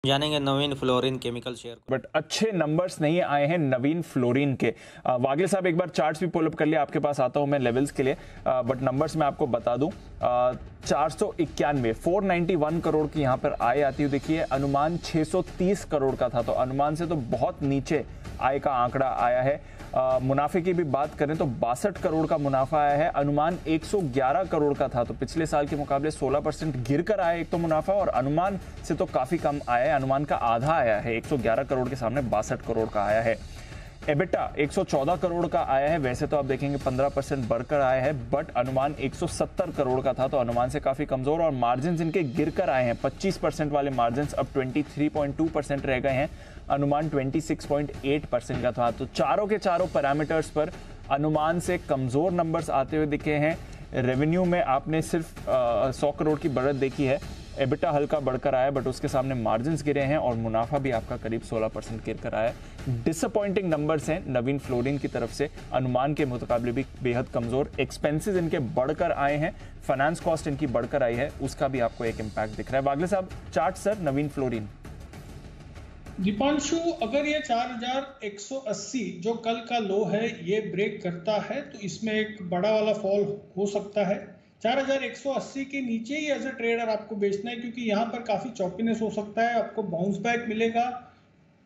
जानेंगे नवीन fluorine chemical share को। But अच्छे नंबर्स नहीं आए हैं नवीन फ्लोरिन के। वागिल साहब एक बार चार्ट्स भी पुल अप कर लिया, आपके पास आता हूं मैं लेवल्स के लिए, बट नंबर्स मैं आपको बता दूं। 491 491 करोड़ की यहां पर आय आती हुई देखिए, अनुमान 630 करोड़ का था, तो अनुमान से तो बहुत नीचे आय का आंकड़ा आया है। मुनाफे की भी बात करें तो 62 करोड़ का मुनाफा आया है, अनुमान 111 करोड़ का था, तो पिछले साल के मुकाबले 16% गिर कर आया एक तो मुनाफा, और अनुमान से तो काफी कम आया है, अनुमान का आधा आया है, 111 करोड़ के सामने 62 करोड़ का आया है। एबिटा 114 करोड़ का आया है, वैसे तो आप देखेंगे 15% बढ़कर आया है, बट अनुमान 170 करोड़ का था, तो अनुमान से काफी कमजोर, और मार्जिन इनके गिरकर आए हैं, 25% वाले मार्जिन अब 23.2% रह गए हैं, अनुमान 26.8% का था। तो चारों के चारों पैरामीटर्स पर अनुमान से कमजोर नंबर्स आते हुए दिखे हैं। रेवेन्यू में आपने सिर्फ 100 करोड़ की बढ़त देखी है, एबिटा हल्का बढ़कर आया, बट उसके सामने मार्जिन्स गिरे हैं, और मुनाफा भी आपका करीब 16% गिर कर आया है। डिसअपॉइंटिंग नंबर्स हैं नवीन फ्लोरिन की तरफ से, अनुमान के मुकाबले भी बेहद कमजोर। एक्सपेंसेस इनके बढ़कर आए हैं, फाइनेंस कॉस्ट इनकी बढ़कर आई है, उसका भी आपको एक इम्पैक्ट दिख रहा है। वागले साहब चार्ट सर नवीन फ्लोरिन। दीपांशु, अगर ये 4180 जो कल का लो है ये ब्रेक करता है तो इसमें एक बड़ा वाला फॉल हो सकता है। 4180 के नीचे ही एज ए ट्रेडर आपको बेचना है, क्योंकि यहाँ पर काफ़ी चॉपीनेस हो सकता है, आपको बाउंस बैक मिलेगा।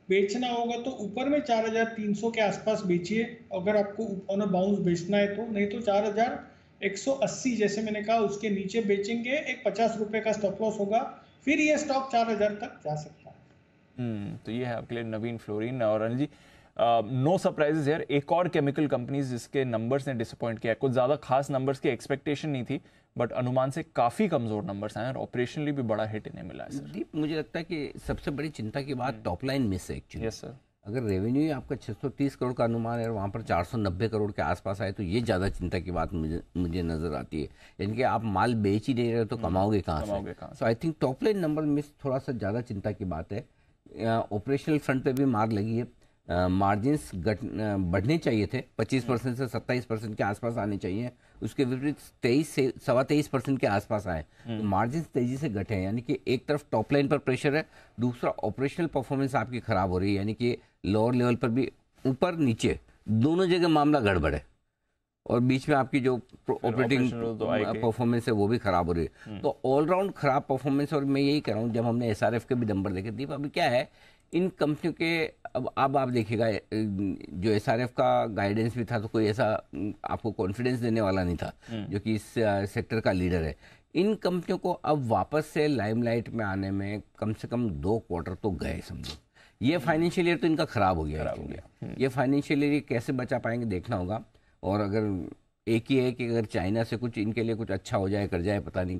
बेचना होगा तो ऊपर में 4300 के आसपास बेचिए अगर आपको ऑन बाउंस बेचना है तो, नहीं तो 4180 जैसे मैंने कहा उसके नीचे बेचेंगे। एक 50 रुपए का स्टॉप लॉस होगा, फिर ये स्टॉक 4000 तक जा सकता है। तो ये है आपके लिए नवीन फ्लोरिन। और अनिल जी, नो सरप्राइजेस यार, एक और केमिकल कंपनीज जिसके नंबर्स ने डिसअपॉइंट किया, कुछ ज्यादा खास नंबर्स की एक्सपेक्टेशन नहीं थी, बट अनुमान से काफी कमजोर नंबर्स आए और ऑपरेशनली भी बड़ा हिट इन्हें मिला है सर। दीप, मुझे लगता है कि सबसे बड़ी चिंता की बात टॉप लाइन मिस है एक्चुअली। Yes sir. अगर रेवेन्यू आपका 630 करोड़ का अनुमान है और वहाँ पर 490 करोड़ के आसपास आए तो ये ज़्यादा चिंता की बात मुझे नज़र आती है। यानी कि आप माल बेच ही नहीं रहे तो कमाओगे कहाँ से? So I think top line number miss थोड़ा सा ज़्यादा चिंता की बात है। ऑपरेशनल फ्रंट पे भी मार लगी है, मार्जिन्स बढ़ने चाहिए थे, 25% से 27% के आसपास आने चाहिए, उसके विपरीत 23 से 23.25% के आसपास आए, तो मार्जिन्स तेजी से घटे हैं। यानी कि एक तरफ टॉप लाइन पर प्रेशर है, दूसरा ऑपरेशनल परफॉर्मेंस आपकी खराब हो रही है, यानी कि लोअर लेवल पर भी ऊपर नीचे दोनों जगह मामला गड़बड़ है, और बीच में आपकी जो ऑपरेटिंग परफॉर्मेंस है वो भी खराब हो रही है। तो ऑलराउंड खराब परफॉर्मेंस। और मैं यही कह रहा हूँ, जब हमने एसआरएफ के भी नंबर देखे दीप, अभी क्या है इन कंपनियों के, अब आप देखिएगा जो एसआरएफ का गाइडेंस भी था तो कोई ऐसा आपको कॉन्फिडेंस देने वाला नहीं था, जो कि इस सेक्टर का लीडर है। इन कंपनियों को अब वापस से लाइमलाइट में आने में कम से कम 2 क्वार्टर तो गए समझो। ये फाइनेंशियल ईयर तो इनका खराब हो गया। ये फाइनेंशियल ईयर कैसे बचा पाएंगे देखना होगा। और अगर एक ही है कि अगर चाइना से कुछ इनके लिए कुछ अच्छा हो जाए कर जाए, पता नहीं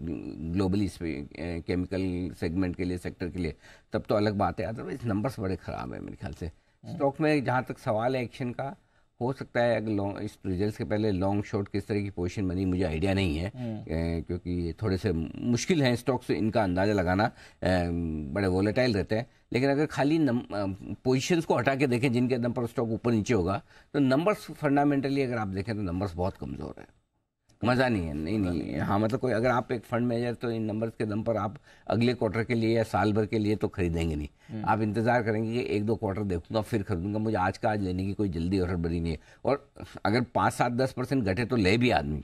ग्लोबली इस केमिकल सेगमेंट के लिए, सेक्टर के लिए, तब तो अलग बात है। अदरवाइज नंबर्स बड़े ख़राब है मेरे ख्याल से। स्टॉक में जहाँ तक सवाल है एक्शन का, हो सकता है अगर लॉन्ग इस रिजल्ट के पहले लॉन्ग शॉर्ट किस तरह की पोजीशन बनी मुझे आइडिया नहीं है, क्योंकि थोड़े से मुश्किल हैं स्टॉक्स इनका अंदाज़ा लगाना, बड़े वोलेटाइल रहते हैं। लेकिन अगर खाली पोजीशंस को हटा के देखें जिनके दम पर स्टॉक ऊपर नीचे होगा, तो नंबर्स फंडामेंटली अगर आप देखें तो नंबर्स बहुत कमज़ोर है, मज़ा नहीं है। नहीं हाँ, मतलब कोई अगर आप एक फंड मैनेजर तो इन नंबर्स के दम पर आप अगले क्वार्टर के लिए या साल भर के लिए तो खरीदेंगे नहीं। आप इंतजार करेंगे कि 1-2 क्वार्टर देखूंगा फिर खरीदूंगा, मुझे आज का आज लेने की कोई जल्दी और हड़बड़ी नहीं है। और अगर 5-7-10% घटे तो ले भी आदमी,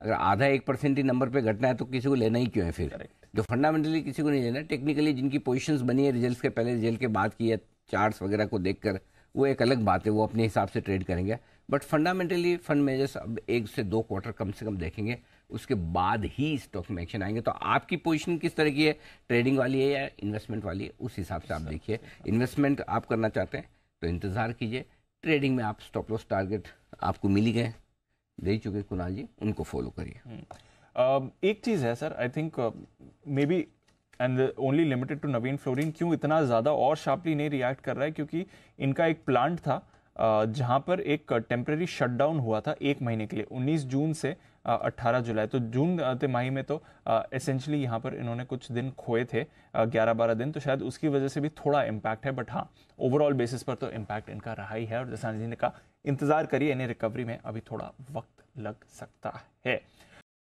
अगर आधा 1% ही नंबर पर घटना है तो किसी को लेना ही क्यों है फिर? जो फंडामेंटली किसी को नहीं लेना, टेक्निकली जिनकी पोजिशन बनी है रिजल्ट के पहले, रिजल्ट के बाद की है, चार्ट्स वगैरह को देखकर, वो एक अलग बात है, वो अपने हिसाब से ट्रेड करेंगे। बट फंडामेंटली फंड मैनेजर्स अब 1 से 2 क्वार्टर कम से कम देखेंगे, उसके बाद ही स्टॉक में एक्शन आएंगे। तो आपकी पोजीशन किस तरह की है, ट्रेडिंग वाली है या इन्वेस्टमेंट वाली है, उस हिसाब से आप देखिए। इन्वेस्टमेंट आप करना चाहते हैं तो इंतज़ार कीजिए, ट्रेडिंग में आप स्टॉप लॉस टारगेट आपको मिल ही गए, दे ही चुके कुणाल जी, उनको फॉलो करिए। एक चीज़ है sir, I think maybe and only limited to Naveen Florin, क्यों इतना ज़्यादा और शार्पली नहीं रिएक्ट कर रहा है, क्योंकि इनका एक प्लांट था जहां पर एक टेम्परेरी शटडाउन हुआ था 1 महीने के लिए, 19 जून से 18 जुलाई। तो जून तिमाही में तो एसेंशली यहाँ पर इन्होंने कुछ दिन खोए थे, 11-12 दिन, तो शायद उसकी वजह से भी थोड़ा इम्पैक्ट है। बट हाँ, ओवरऑल बेसिस पर तो इम्पैक्ट इनका रहा ही है, और जैसा जी ने कहा इंतजार करिए, इन्हें रिकवरी में अभी थोड़ा वक्त लग सकता है।